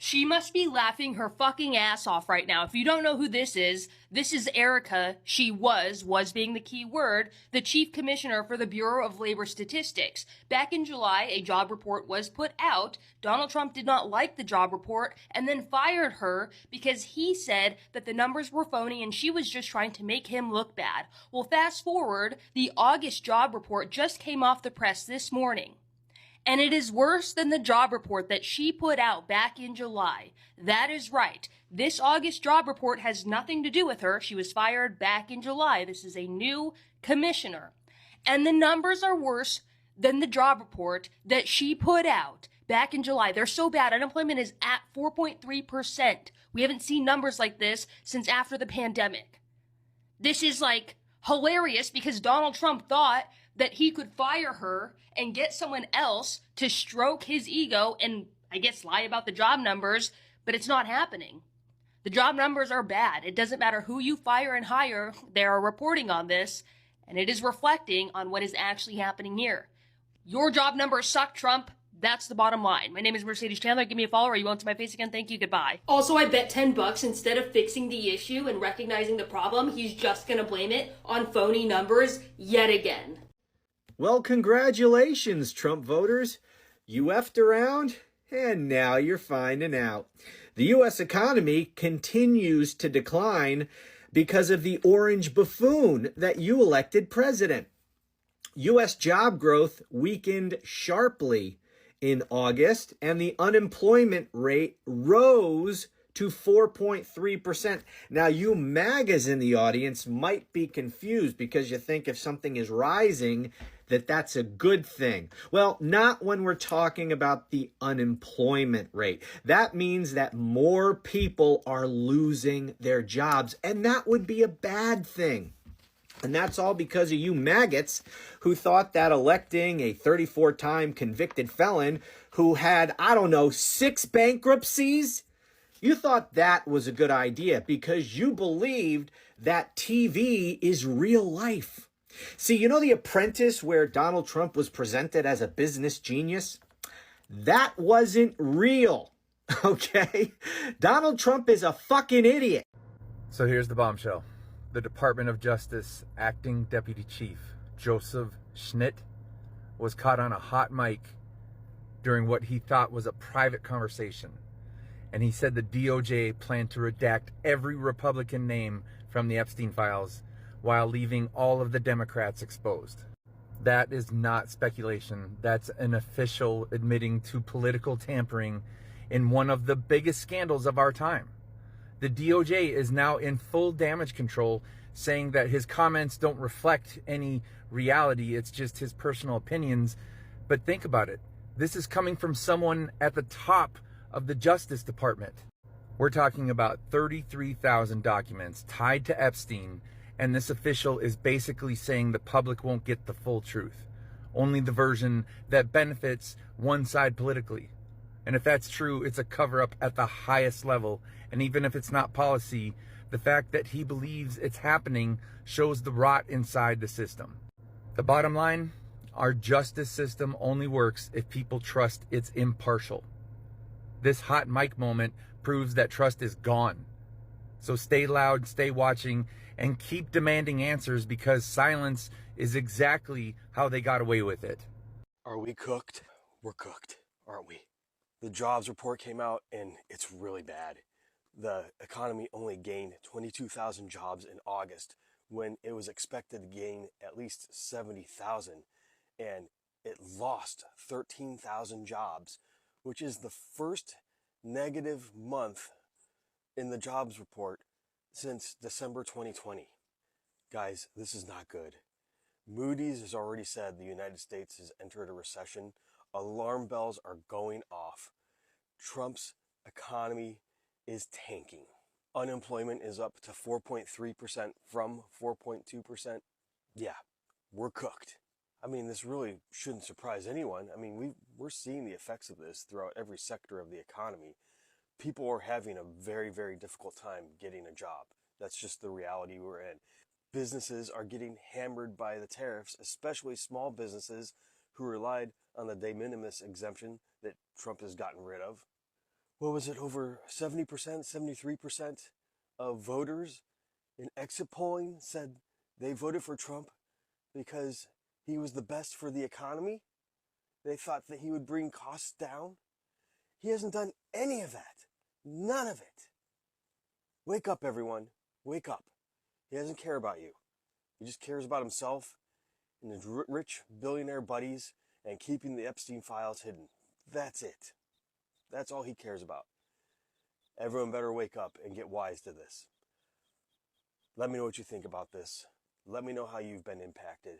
She must be laughing her fucking ass off right now. If you don't know who this is Erica. She was being the key word, the chief commissioner for the Bureau of Labor Statistics. Back in July, a job report was put out. Donald Trump did not like the job report and then fired her because he said that the numbers were phony and she was just trying to make him look bad. Well, fast forward, the August job report just came off the press this morning. And it is worse than the job report that she put out back in July. That is right. This August job report has nothing to do with her. She was fired back in July. This is a new commissioner. And the numbers are worse than the job report that she put out back in July. They're so bad. Unemployment is at 4.3%. We haven't seen numbers like this since after the pandemic. This is like hilarious because Donald Trump thought that he could fire her and get someone else to stroke his ego and, I guess, lie about the job numbers, but it's not happening. The job numbers are bad. It doesn't matter who you fire and hire, they are reporting on this, and it is reflecting on what is actually happening here. Your job numbers suck, Trump. That's the bottom line. My name is Mercedes Chandler. Give me a follow or you won't see my face again. Thank you. Goodbye. Also, I bet $10 instead of fixing the issue and recognizing the problem, he's just gonna blame it on phony numbers yet again. Well, congratulations, Trump voters. You effed around, and now you're finding out. The U.S. economy continues to decline because of the orange buffoon that you elected president. U.S. job growth weakened sharply in August, and the unemployment rate rose to 4.3%. Now, you MAGAs in the audience might be confused because you think if something is rising, that's a good thing. Well, not when we're talking about the unemployment rate. That means that more people are losing their jobs, and that would be a bad thing. And that's all because of you maggots who thought that electing a 34-time convicted felon who had, 6 bankruptcies, you thought that was a good idea because you believed that TV is real life. See, you know The Apprentice where Donald Trump was presented as a business genius? That wasn't real, okay? Donald Trump is a fucking idiot. So here's the bombshell. The Department of Justice Acting Deputy Chief, Joseph Schnitt, was caught on a hot mic during what he thought was a private conversation. And he said the DOJ planned to redact every Republican name from the Epstein files while leaving all of the Democrats exposed. That is not speculation. That's an official admitting to political tampering in one of the biggest scandals of our time. The DOJ is now in full damage control, saying that his comments don't reflect any reality. It's just his personal opinions. But think about it. This is coming from someone at the top of the Justice Department. We're talking about 33,000 documents tied to Epstein, and this official is basically saying the public won't get the full truth, only the version that benefits one side politically. And if that's true, it's a cover-up at the highest level. And even if it's not policy, the fact that he believes it's happening shows the rot inside the system. The bottom line, our justice system only works if people trust it's impartial. This hot mic moment proves that trust is gone. So stay loud, stay watching, and keep demanding answers because silence is exactly how they got away with it. Are we cooked? We're cooked, aren't we? The jobs report came out and it's really bad. The economy only gained 22,000 jobs in August when it was expected to gain at least 70,000, and it lost 13,000 jobs, which is the first negative month in the jobs report since December 2020. Guys, this is not good. Moody's has already said the United States has entered a recession. Alarm bells are going off. Trump's economy is tanking. Unemployment is up to 4.3% from 4.2%. Yeah, we're cooked. I mean, this really shouldn't surprise anyone. I mean, we're seeing the effects of this throughout every sector of the economy. People are having a very, very difficult time getting a job. That's just the reality we're in. Businesses are getting hammered by the tariffs, especially small businesses who relied on the de minimis exemption that Trump has gotten rid of. what was it, over 70%, 73% of voters in exit polling said they voted for Trump because he was the best for the economy. They thought that he would bring costs down. He hasn't done any of that. None of it. Wake up, everyone. Wake up. He doesn't care about you. He just cares about himself and his rich billionaire buddies and keeping the Epstein files hidden. That's it. That's all he cares about. Everyone better wake up and get wise to this. Let me know what you think about this. Let me know how you've been impacted.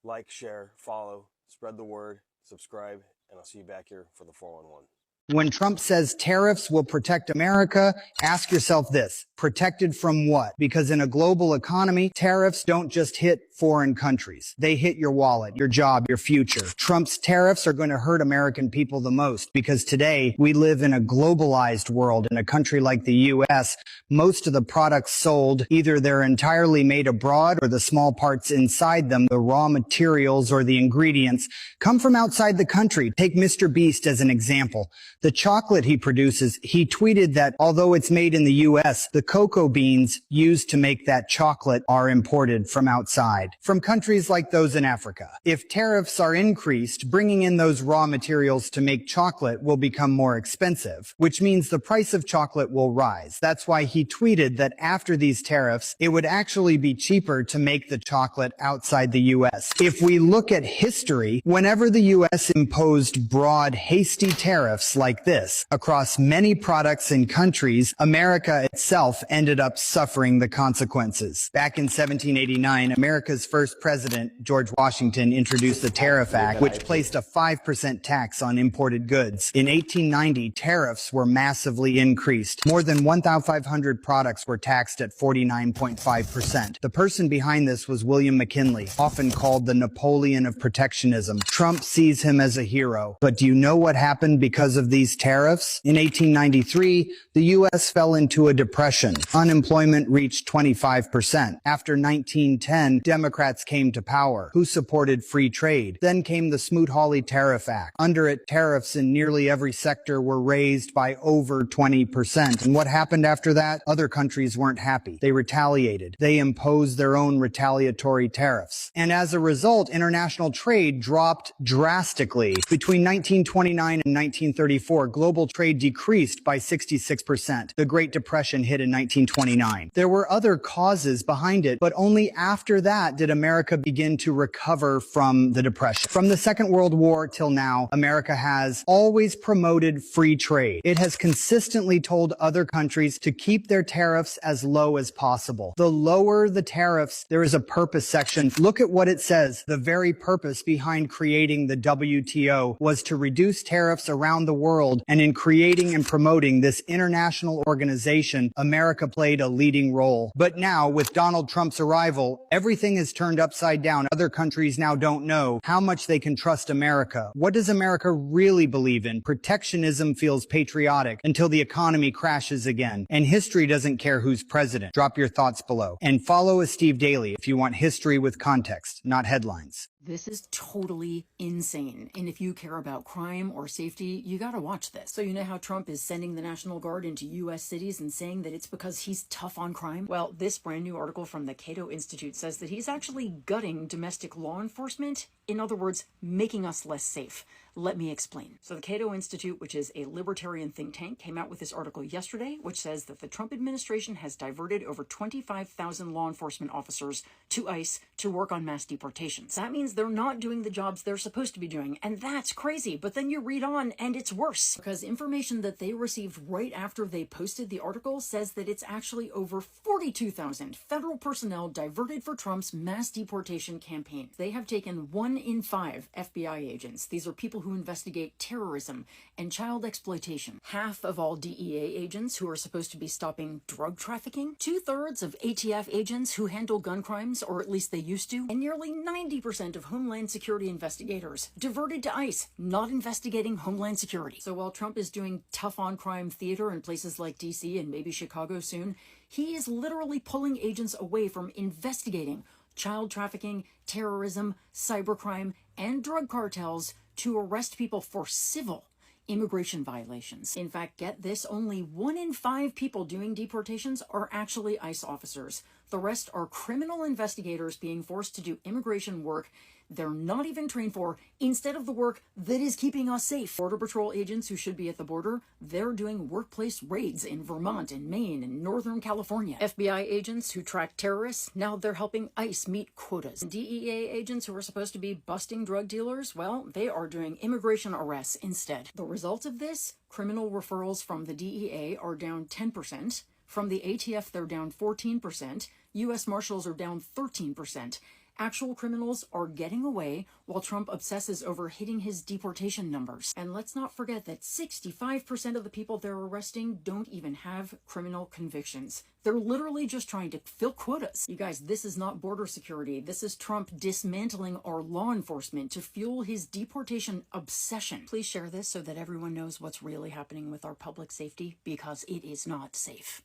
Like, share, follow, spread the word, subscribe, and I'll see you back here for the 411. When Trump says tariffs will protect America, ask yourself this: protected from what? Because in a global economy, tariffs don't just hit foreign countries. They hit your wallet, your job, your future. Trump's tariffs are going to hurt American people the most because today we live in a globalized world. In a country like the U.S., most of the products sold, either they're entirely made abroad or the small parts inside them, the raw materials or the ingredients, come from outside the country. Take Mr. Beast as an example. The chocolate he produces, he tweeted that although it's made in the U.S., the cocoa beans used to make that chocolate are imported from outside, from countries like those in Africa. If tariffs are increased, bringing in those raw materials to make chocolate will become more expensive, which means the price of chocolate will rise. That's why he tweeted that after these tariffs, it would actually be cheaper to make the chocolate outside the U.S. If we look at history, whenever the U.S. imposed broad, hasty tariffs like this across many products and countries, America itself ended up suffering the consequences. Back in 1789, America's first president, George Washington, introduced the Tariff Act, which placed a 5% tax on imported goods. In 1890, tariffs were massively increased. More than 1,500 products were taxed at 49.5%. The person behind this was William McKinley, often called the Napoleon of protectionism. Trump sees him as a hero. But do you know what happened because of these tariffs? In 1893, the U.S. fell into a depression. Unemployment reached 25%. After 1910, Democrats came to power, who supported free trade. Then came the Smoot-Hawley Tariff Act. Under it, tariffs in nearly every sector were raised by over 20%. And what happened after that? Other countries weren't happy. They retaliated. They imposed their own retaliatory tariffs. And as a result, international trade dropped drastically. Between 1929 and 1934, global trade decreased by 66%. The Great Depression hit in 1929. There were other causes behind it, but only after that did America begin to recover from the Depression. From the Second World War till now, America has always promoted free trade. It has consistently told other countries to keep their tariffs as low as possible. The lower the tariffs, there is a purpose section. Look at what it says. The very purpose behind creating the WTO was to reduce tariffs around the world, and in creating and promoting this international organization, America played a leading role. But now, with Donald Trump's arrival, everything is turned upside down. Other countries now don't know how much they can trust America. What does America really believe in? Protectionism feels patriotic until the economy crashes again. And history doesn't care who's president. Drop your thoughts below. And follow a Steve Daly if you want history with context, not headlines. This is totally insane. And if you care about crime or safety, you gotta watch this. So you know how Trump is sending the National Guard into U.S. cities and saying that it's because he's tough on crime? Well, this brand new article from the Cato Institute says that he's actually gutting domestic law enforcement. In other words, making us less safe. Let me explain. So the Cato Institute, which is a libertarian think tank, came out with this article yesterday, which says that the Trump administration has diverted over 25,000 law enforcement officers to ICE to work on mass deportations. That means they're not doing the jobs they're supposed to be doing, and that's crazy. But then you read on, and it's worse, because information that they received right after they posted the article says that it's actually over 42,000 federal personnel diverted for Trump's mass deportation campaign. They have taken 1 in 5 FBI agents. These are people who investigate terrorism and child exploitation. Half of all DEA agents who are supposed to be stopping drug trafficking. 2/3 of ATF agents who handle gun crimes, or at least they used to. And nearly 90% of Homeland Security investigators diverted to ICE, not investigating Homeland Security. So while Trump is doing tough on crime theater in places like DC and maybe Chicago soon, he is literally pulling agents away from investigating child trafficking, terrorism, cybercrime, and drug cartels to arrest people for civil, immigration violations. In fact, get this, only 1 in 5 people doing deportations are actually ICE officers. The rest are criminal investigators being forced to do immigration work they're not even trained for, instead of the work that is keeping us safe. Border Patrol agents who should be at the border, they're doing workplace raids in Vermont and Maine and Northern California. FBI agents who track terrorists, now they're helping ICE meet quotas. DEA agents who are supposed to be busting drug dealers, well, they are doing immigration arrests instead. The result of this, criminal referrals from the DEA are down 10%. From the ATF, they're down 14%. U.S. Marshals are down 13%. Actual criminals are getting away while Trump obsesses over hitting his deportation numbers. And let's not forget that 65% of the people they're arresting don't even have criminal convictions. They're literally just trying to fill quotas. You guys, this is not border security. This is Trump dismantling our law enforcement to fuel his deportation obsession. Please share this so that everyone knows what's really happening with our public safety, because it is not safe.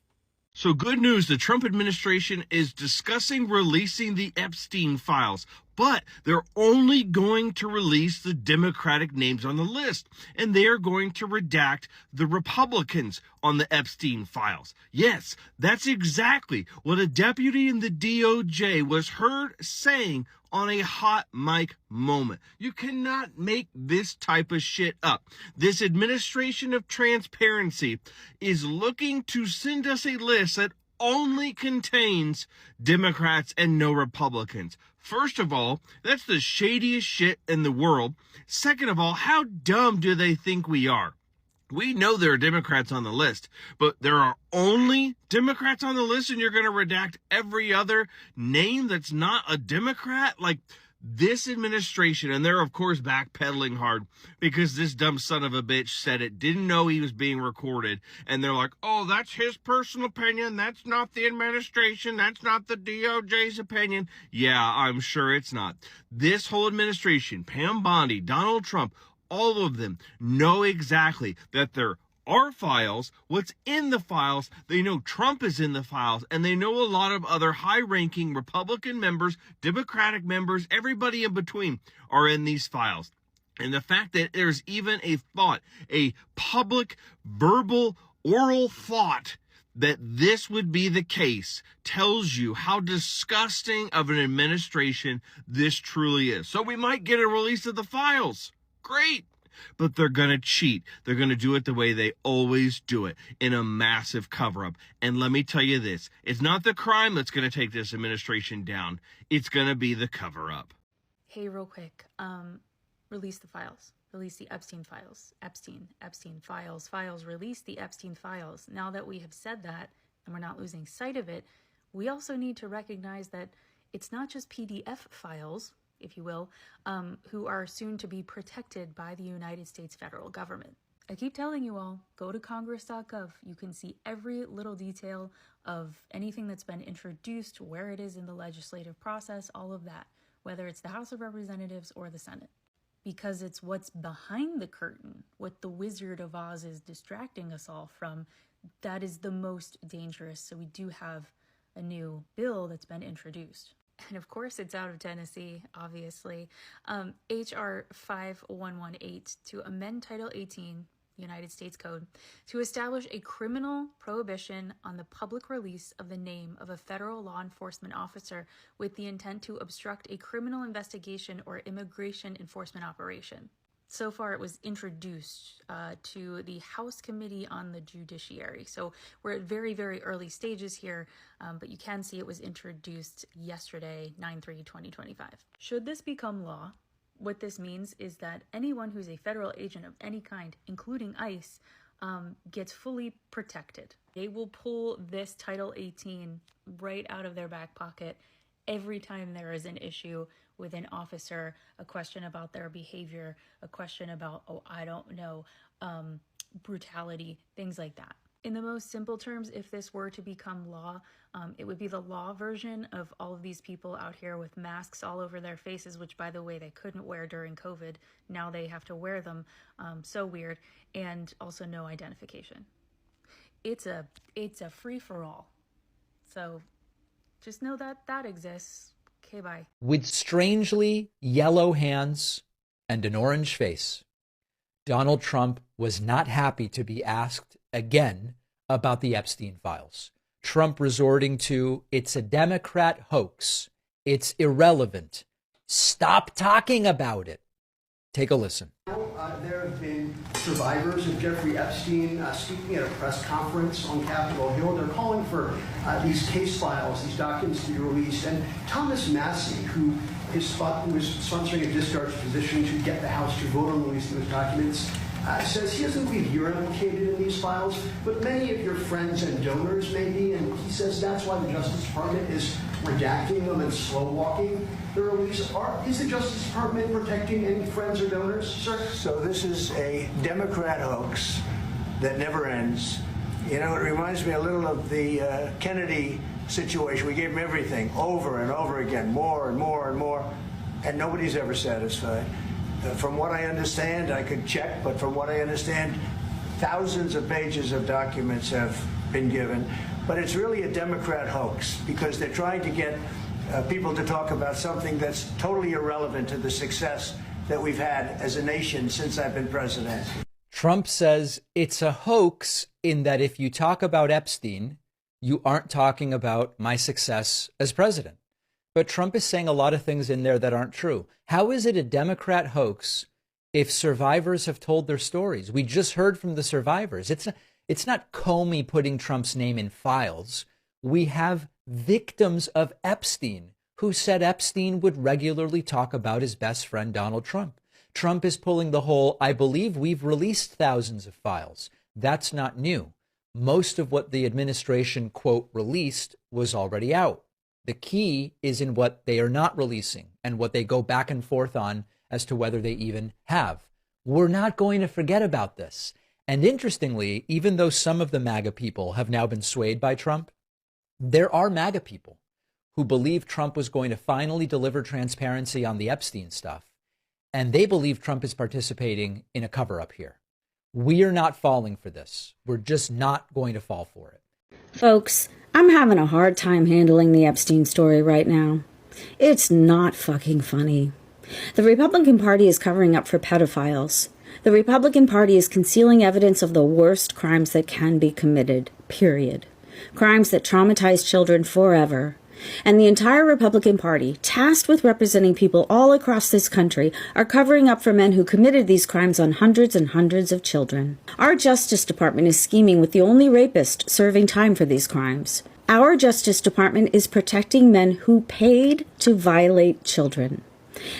So good news, the Trump administration is discussing releasing the Epstein files, but they're only going to release the Democratic names on the list, and they are going to redact the Republicans on the Epstein files. Yes, that's exactly what a deputy in the DOJ was heard saying on a hot mic moment. You cannot make this type of shit up. This administration of transparency is looking to send us a list that only contains Democrats and no Republicans. First of all, that's the shadiest shit in the world. Second of all, how dumb do they think we are? We know there are Democrats on the list, but there are only Democrats on the list, and you're going to redact every other name that's not a Democrat? Like, this administration, and they're, of course, backpedaling hard because this dumb son of a bitch said it, didn't know he was being recorded, and they're like, oh, that's his personal opinion, that's not the administration, that's not the DOJ's opinion. Yeah, I'm sure it's not. This whole administration, Pam Bondi, Donald Trump, all of them know exactly that there are files, what's in the files. They know Trump is in the files, and they know a lot of other high-ranking Republican members, Democratic members, everybody in between are in these files. And the fact that there's even a thought, a public, verbal, oral thought that this would be the case tells you how disgusting of an administration this truly is. So we might get a release of the files. Great. But they're going to cheat. They're going to do it the way they always do it, in a massive cover-up. And let me tell you this, it's not the crime that's going to take this administration down. It's going to be the cover-up. Hey, real quick, release the files. Release the Epstein files. Epstein files, release the Epstein files. Now that we have said that, and we're not losing sight of it, we also need to recognize that it's not just PDF files, if you will, who are soon to be protected by the United States federal government. I keep telling you all, go to congress.gov. You can see every little detail of anything that's been introduced, where it is in the legislative process, all of that, whether it's the House of Representatives or the Senate. Because it's what's behind the curtain, what the Wizard of Oz is distracting us all from, that is the most dangerous. So we do have a new bill that's been introduced. And of course, it's out of Tennessee, obviously. H.R. 5118 to amend Title 18, United States Code, to establish a criminal prohibition on the public release of the name of a federal law enforcement officer with the intent to obstruct a criminal investigation or immigration enforcement operation. So far, it was introduced to the House Committee on the Judiciary. So we're at very, very early stages here, but you can see it was introduced yesterday, 9/3/2025. Should this become law, what this means is that anyone who's a federal agent of any kind, including ICE, gets fully protected. They will pull this Title 18 right out of their back pocket every time there is an issue with an officer, a question about their behavior, a question about, brutality, things like that. In the most simple terms, if this were to become law, it would be the law version of all of these people out here with masks all over their faces, which, by the way, they couldn't wear during COVID. Now they have to wear them. So weird. And also no identification. It's a free-for-all. So just know that that exists. Okay, bye. With strangely yellow hands and an orange face, Donald Trump was not happy to be asked again about the Epstein files. Trump resorting to, it's a Democrat hoax. It's irrelevant. Stop talking about it. Take a listen. There have been survivors of Jeffrey Epstein speaking at a press conference on Capitol Hill. They're calling for these case files, these documents to be released. And Thomas Massey, who was sponsoring a discharge position to get the House to vote on releasing those documents, says he doesn't believe you're implicated in these files, but many of your friends and donors may be, and he says that's why the Justice Department is redacting them and slow-walking the release. Is the Justice Department protecting any friends or donors, sir? So this is a Democrat hoax that never ends. You know, it reminds me a little of the Kennedy situation. We gave him everything over and over again, more and more and more, and nobody's ever satisfied. From what I understand, I could check, but from what I understand, thousands of pages of documents have been given. But it's really a Democrat hoax because they're trying to get people to talk about something that's totally irrelevant to the success that we've had as a nation since I've been president. Trump says it's a hoax in that if you talk about Epstein, you aren't talking about my success as president. But Trump is saying a lot of things in there that aren't true. How is it a Democrat hoax if survivors have told their stories? We just heard from the survivors. It's not Comey putting Trump's name in files. We have victims of Epstein who said Epstein would regularly talk about his best friend, Donald Trump. Trump is pulling the whole, I believe we've released thousands of files. That's not new. Most of what the administration, quote, released was already out. The key is in what they are not releasing and what they go back and forth on as to whether they even have. We're not going to forget about this. And interestingly, even though some of the MAGA people have now been swayed by Trump, there are MAGA people who believe Trump was going to finally deliver transparency on the Epstein stuff. And they believe Trump is participating in a cover-up here. We are not falling for this. We're just not going to fall for it. Folks, I'm having a hard time handling the Epstein story right now. It's not fucking funny. The Republican Party is covering up for pedophiles. The Republican Party is concealing evidence of the worst crimes that can be committed, period. Crimes that traumatize children forever. And the entire Republican Party, tasked with representing people all across this country, are covering up for men who committed these crimes on hundreds and hundreds of children. Our Justice Department is scheming with the only rapist serving time for these crimes. Our Justice Department is protecting men who paid to violate children.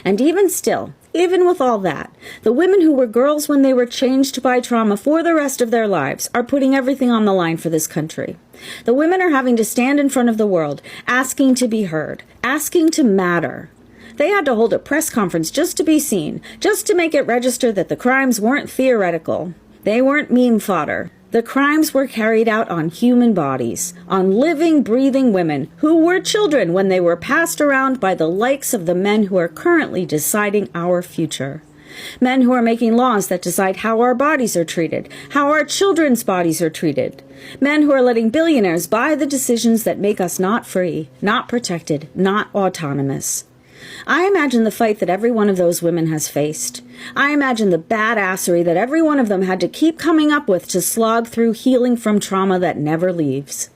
And even still, even with all that, the women who were girls when they were changed by trauma for the rest of their lives are putting everything on the line for this country. The women are having to stand in front of the world, asking to be heard, asking to matter. They had to hold a press conference just to be seen, just to make it register that the crimes weren't theoretical. They weren't meme fodder. The crimes were carried out on human bodies, on living, breathing women who were children when they were passed around by the likes of the men who are currently deciding our future. Men who are making laws that decide how our bodies are treated, how our children's bodies are treated. Men who are letting billionaires buy the decisions that make us not free, not protected, not autonomous. I imagine the fight that every one of those women has faced. I imagine the badassery that every one of them had to keep coming up with to slog through healing from trauma that never leaves.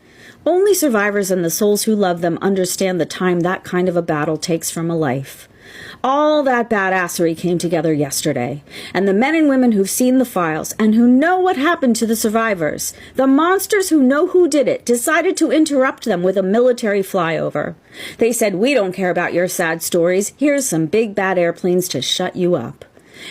Only survivors and the souls who love them understand the time that kind of a battle takes from a life. All that badassery came together yesterday, and the men and women who've seen the files and who know what happened to the survivors, the monsters who know who did it, decided to interrupt them with a military flyover. They said, "We don't care about your sad stories. Here's some big bad airplanes to shut you up."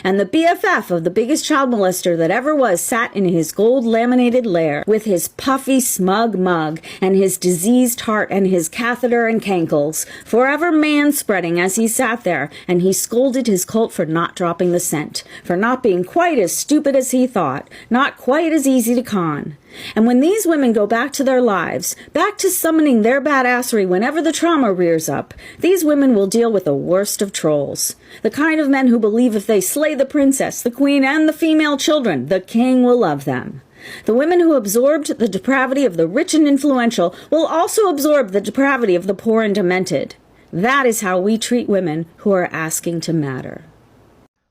And the BFF of the biggest child molester that ever was sat in his gold laminated lair with his puffy smug mug and his diseased heart and his catheter and cankles, forever man-spreading as he sat there, and he scolded his cult for not dropping the scent, for not being quite as stupid as he thought, not quite as easy to con. And when these women go back to their lives, back to summoning their badassery whenever the trauma rears up, these women will deal with the worst of trolls. The kind of men who believe if they slay the princess, the queen, and the female children, the king will love them. The women who absorbed the depravity of the rich and influential will also absorb the depravity of the poor and demented. That is how we treat women who are asking to matter.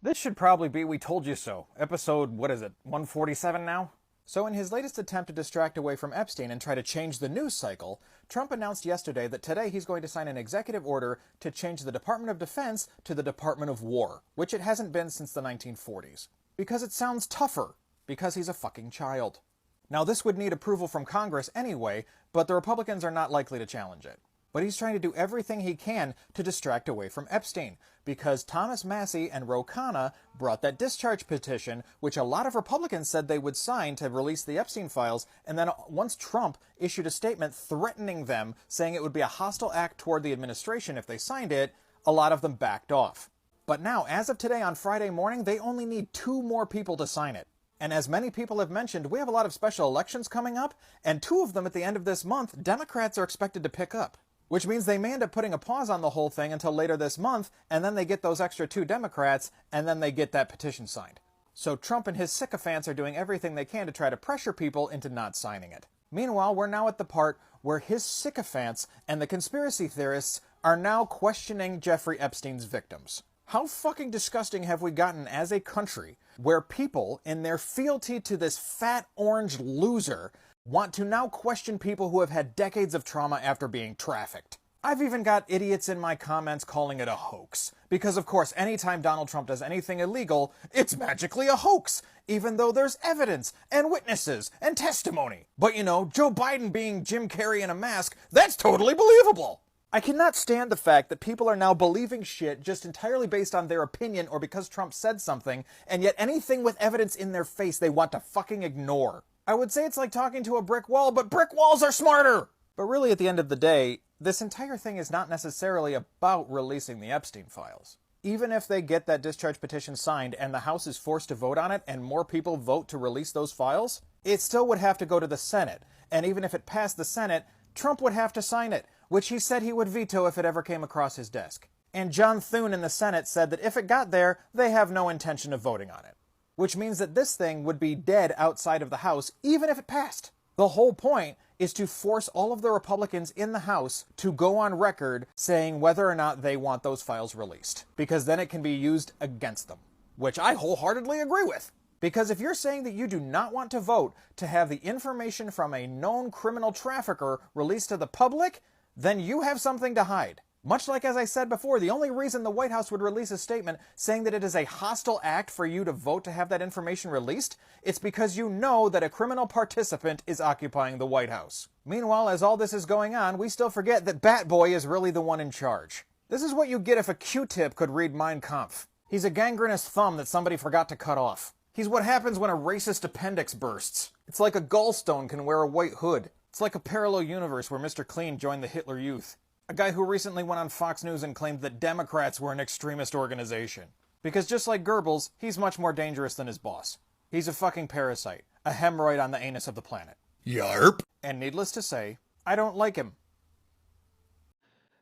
This should probably be We Told You So. Episode, 147 now? So in his latest attempt to distract away from Epstein and try to change the news cycle, Trump announced yesterday that today he's going to sign an executive order to change the Department of Defense to the Department of War, which it hasn't been since the 1940s. Because it sounds tougher. Because he's a fucking child. Now this would need approval from Congress anyway, but the Republicans are not likely to challenge it. But he's trying to do everything he can to distract away from Epstein, because Thomas Massie and Ro Khanna brought that discharge petition, which a lot of Republicans said they would sign to release the Epstein files, and then once Trump issued a statement threatening them, saying it would be a hostile act toward the administration if they signed it, a lot of them backed off. But now, as of today on Friday morning, they only need 2 more people to sign it. And as many people have mentioned, we have a lot of special elections coming up, and 2 of them at the end of this month, Democrats are expected to pick up. Which means they may end up putting a pause on the whole thing until later this month, and then they get those extra 2 Democrats, and then they get that petition signed. So Trump and his sycophants are doing everything they can to try to pressure people into not signing it. Meanwhile, we're now at the part where his sycophants and the conspiracy theorists are now questioning Jeffrey Epstein's victims. How fucking disgusting have we gotten as a country where people, in their fealty to this fat orange loser, want to now question people who have had decades of trauma after being trafficked? I've even got idiots in my comments calling it a hoax. Because of course, anytime Donald Trump does anything illegal, it's magically a hoax, even though there's evidence and witnesses and testimony. But you know, Joe Biden being Jim Carrey in a mask, that's totally believable. I cannot stand the fact that people are now believing shit just entirely based on their opinion or because Trump said something, and yet anything with evidence in their face they want to fucking ignore. I would say it's like talking to a brick wall, but brick walls are smarter! But really, at the end of the day, this entire thing is not necessarily about releasing the Epstein files. Even if they get that discharge petition signed and the House is forced to vote on it and more people vote to release those files, it still would have to go to the Senate. And even if it passed the Senate, Trump would have to sign it, which he said he would veto if it ever came across his desk. And John Thune in the Senate said that if it got there, they have no intention of voting on it. Which means that this thing would be dead outside of the House, even if it passed. The whole point is to force all of the Republicans in the House to go on record saying whether or not they want those files released. Because then it can be used against them. Which I wholeheartedly agree with. Because if you're saying that you do not want to vote to have the information from a known criminal trafficker released to the public, then you have something to hide. Much like as I said before, the only reason the White House would release a statement saying that it is a hostile act for you to vote to have that information released, it's because you know that a criminal participant is occupying the White House. Meanwhile, as all this is going on, we still forget that Bat Boy is really the one in charge. This is what you get if a Q-tip could read Mein Kampf. He's a gangrenous thumb that somebody forgot to cut off. He's what happens when a racist appendix bursts. It's like a gallstone can wear a white hood. It's like a parallel universe where Mr. Clean joined the Hitler Youth. A guy who recently went on Fox News and claimed that Democrats were an extremist organization. Because just like Goebbels, he's much more dangerous than his boss. He's a fucking parasite. A hemorrhoid on the anus of the planet. Yarp. And needless to say, I don't like him.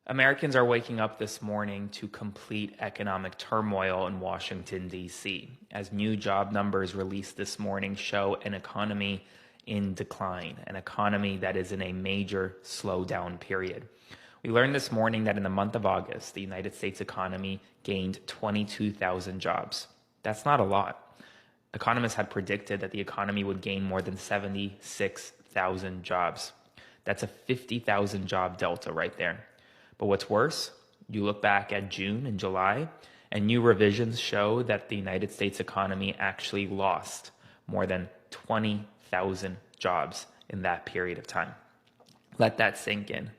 Americans are waking up this morning to complete economic turmoil in Washington, D.C., as new job numbers released this morning show an economy in decline, an economy that is in a major slowdown period. We learned this morning that in the month of August, the United States economy gained 22,000 jobs. That's not a lot. Economists had predicted that the economy would gain more than 76,000 jobs. That's a 50,000 job delta right there. But what's worse, you look back at June and July, and new revisions show that the United States economy actually lost more than 20,000 jobs in that period of time. Let that sink in.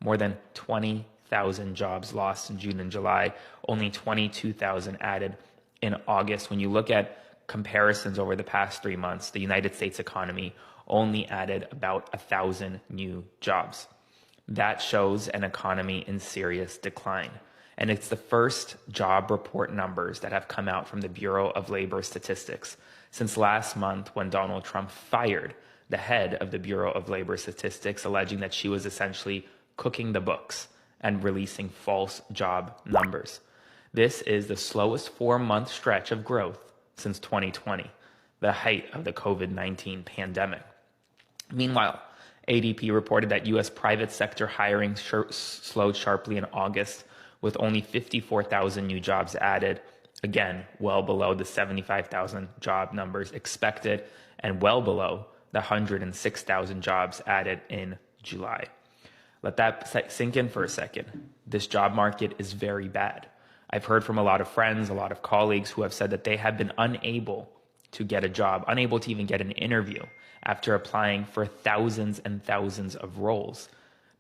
More than 20,000 jobs lost in June and July, only 22,000 added in August. When you look at comparisons over the past 3 months, the United States economy only added about 1,000 new jobs. That shows an economy in serious decline. And it's the first job report numbers that have come out from the Bureau of Labor Statistics since last month when Donald Trump fired the head of the Bureau of Labor Statistics, alleging that she was essentially cooking the books and releasing false job numbers. This is the slowest 4-month stretch of growth since 2020, the height of the COVID-19 pandemic. Meanwhile, ADP reported that U.S. private sector hiring slowed sharply in August, with only 54,000 new jobs added Again, well below the 75,000 job numbers expected and well below the 106,000 jobs added in July. Let that sink in for a second. This job market is very bad. I've heard from a lot of friends, a lot of colleagues who have said that they have been unable to get a job, unable to even get an interview after applying for thousands and thousands of roles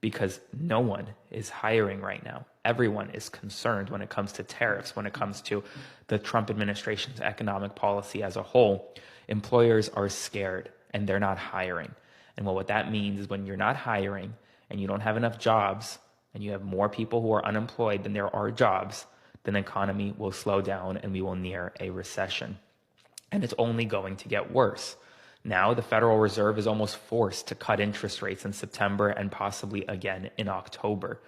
because no one is hiring right now. Everyone is concerned when it comes to tariffs, when it comes to the Trump administration's economic policy as a whole. Employers are scared and they're not hiring. And what that means is when you're not hiring and you don't have enough jobs and you have more people who are unemployed than there are jobs, then the economy will slow down and we will near a recession. And it's only going to get worse. Now, the Federal Reserve is almost forced to cut interest rates in September and possibly again in October.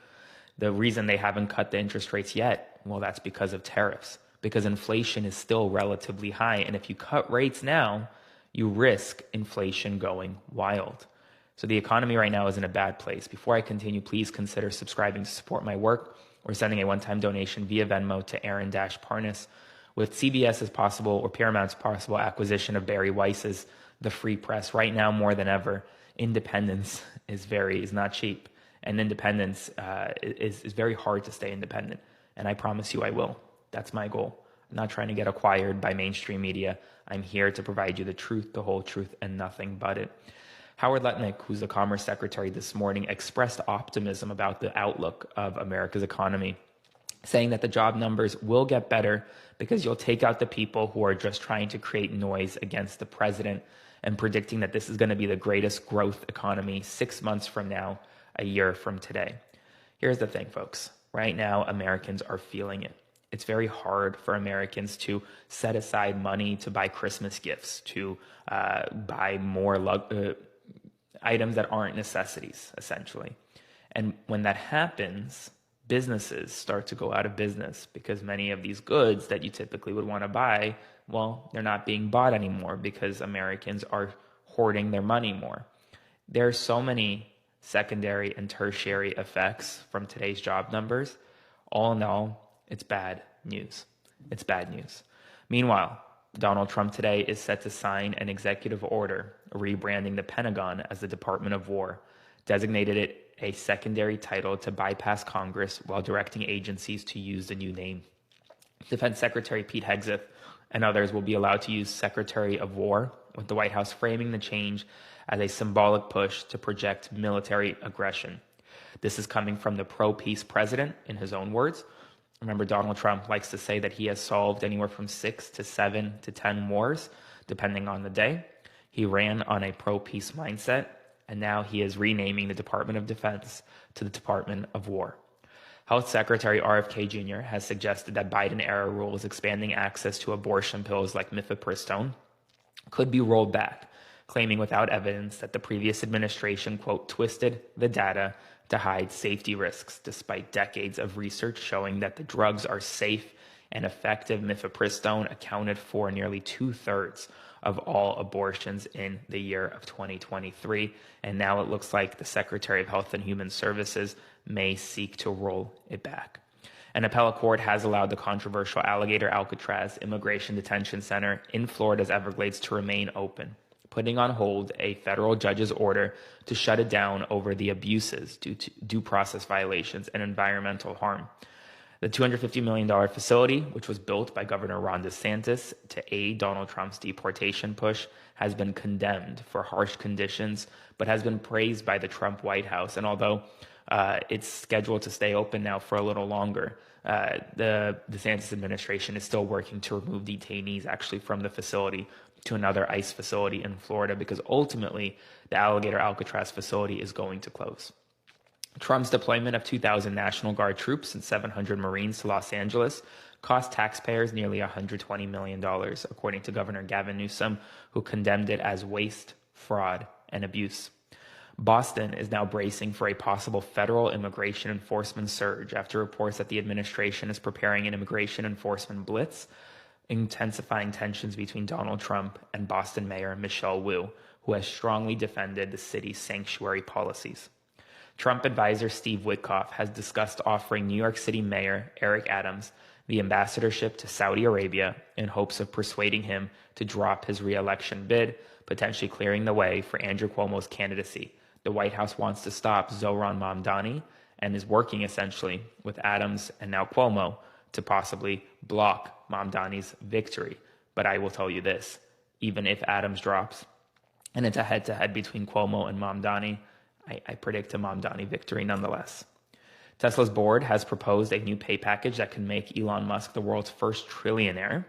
The reason they haven't cut the interest rates yet, well, that's because of tariffs, because inflation is still relatively high. And if you cut rates now, you risk inflation going wild. So the economy right now is in a bad place. Before I continue, please consider subscribing to support my work or sending a one-time donation via Venmo to Aaron-Parnas. With CBS's possible or Paramount's possible acquisition of Barry Weiss's The Free Press, right now more than ever, independence is not cheap. And independence is very hard to stay independent. And I promise you I will. That's my goal. I'm not trying to get acquired by mainstream media. I'm here to provide you the truth, the whole truth, and nothing but it. Howard Lutnick, who's the Commerce Secretary this morning, expressed optimism about the outlook of America's economy, saying that the job numbers will get better because you'll take out the people who are just trying to create noise against the president and predicting that this is going to be the greatest growth economy 6 months from now, a year from today. Here's the thing, folks. Right now, Americans are feeling it. It's very hard for Americans to set aside money to buy Christmas gifts, to buy more items that aren't necessities, essentially. And when that happens, businesses start to go out of business because many of these goods that you typically would want to buy, well, they're not being bought anymore because Americans are hoarding their money more. There are so many secondary and tertiary effects from today's job numbers. All in all, it's bad news. It's bad news. Meanwhile, Donald Trump today is set to sign an executive order rebranding the Pentagon as the Department of War, designated it a secondary title to bypass Congress while directing agencies to use the new name. Defense Secretary Pete Hegseth and others will be allowed to use Secretary of War, with the White House framing the change as a symbolic push to project military aggression. This is coming from the pro-peace president, in his own words. Remember, Donald Trump likes to say that he has solved anywhere from 6 to 7 to 10 wars, depending on the day. He ran on a pro-peace mindset, and now he is renaming the Department of Defense to the Department of War. Health Secretary RFK Jr. has suggested that Biden-era rules expanding access to abortion pills like mifepristone could be rolled back, claiming without evidence that the previous administration, quote, twisted the data to hide safety risks, despite decades of research showing that the drugs are safe and effective. Mifepristone accounted for nearly 2/3 of all abortions in the year of 2023. And now it looks like the Secretary of Health and Human Services may seek to roll it back. An appellate court has allowed the controversial Alligator Alcatraz Immigration Detention Center in Florida's Everglades to remain open, putting on hold a federal judge's order to shut it down over the abuses due to due process violations and environmental harm. The $250 million facility, which was built by Governor Ron DeSantis to aid Donald Trump's deportation push, has been condemned for harsh conditions, but has been praised by the Trump White House. And although it's scheduled to stay open now for a little longer, the DeSantis administration is still working to remove detainees actually from the facility to another ICE facility in Florida, because ultimately the Alligator Alcatraz facility is going to close. Trump's deployment of 2,000 National Guard troops and 700 Marines to Los Angeles cost taxpayers nearly $120 million, according to Governor Gavin Newsom, who condemned it as waste, fraud, and abuse. Boston is now bracing for a possible federal immigration enforcement surge after reports that the administration is preparing an immigration enforcement blitz, intensifying tensions between Donald Trump and Boston Mayor Michelle Wu, who has strongly defended the city's sanctuary policies. Trump advisor Steve Witkoff has discussed offering New York City Mayor Eric Adams the ambassadorship to Saudi Arabia in hopes of persuading him to drop his re-election bid, potentially clearing the way for Andrew Cuomo's candidacy. The White House wants to stop Zohran Mamdani and is working essentially with Adams and now Cuomo to possibly block Mamdani's victory. But I will tell you this, even if Adams drops and it's a head-to-head between Cuomo and Mamdani, I predict a Mamdani victory nonetheless. Tesla's board has proposed a new pay package that can make Elon Musk the world's first trillionaire.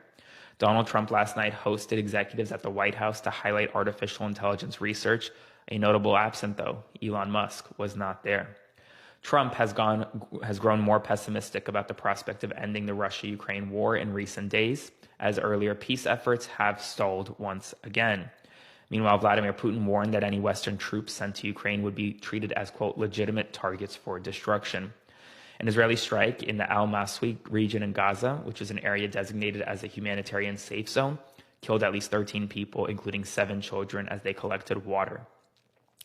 Donald Trump last night hosted executives at the White House to highlight artificial intelligence research. A notable absent, though, Elon Musk was not there. Trump has grown more pessimistic about the prospect of ending the Russia-Ukraine war in recent days, as earlier peace efforts have stalled once again. Meanwhile, Vladimir Putin warned that any Western troops sent to Ukraine would be treated as, quote, legitimate targets for destruction. An Israeli strike in the Al-Maswi region in Gaza, which is an area designated as a humanitarian safe zone, killed at least 13 people, including 7 children, as they collected water.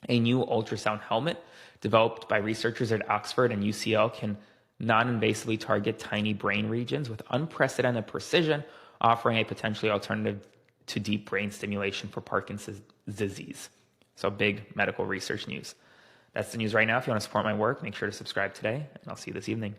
A new ultrasound helmet developed by researchers at Oxford and UCL can non-invasively target tiny brain regions with unprecedented precision, offering a potentially alternative to deep brain stimulation for Parkinson's disease. So big medical research news. That's the news right now. If you want to support my work, make sure to subscribe today, and I'll see you this evening.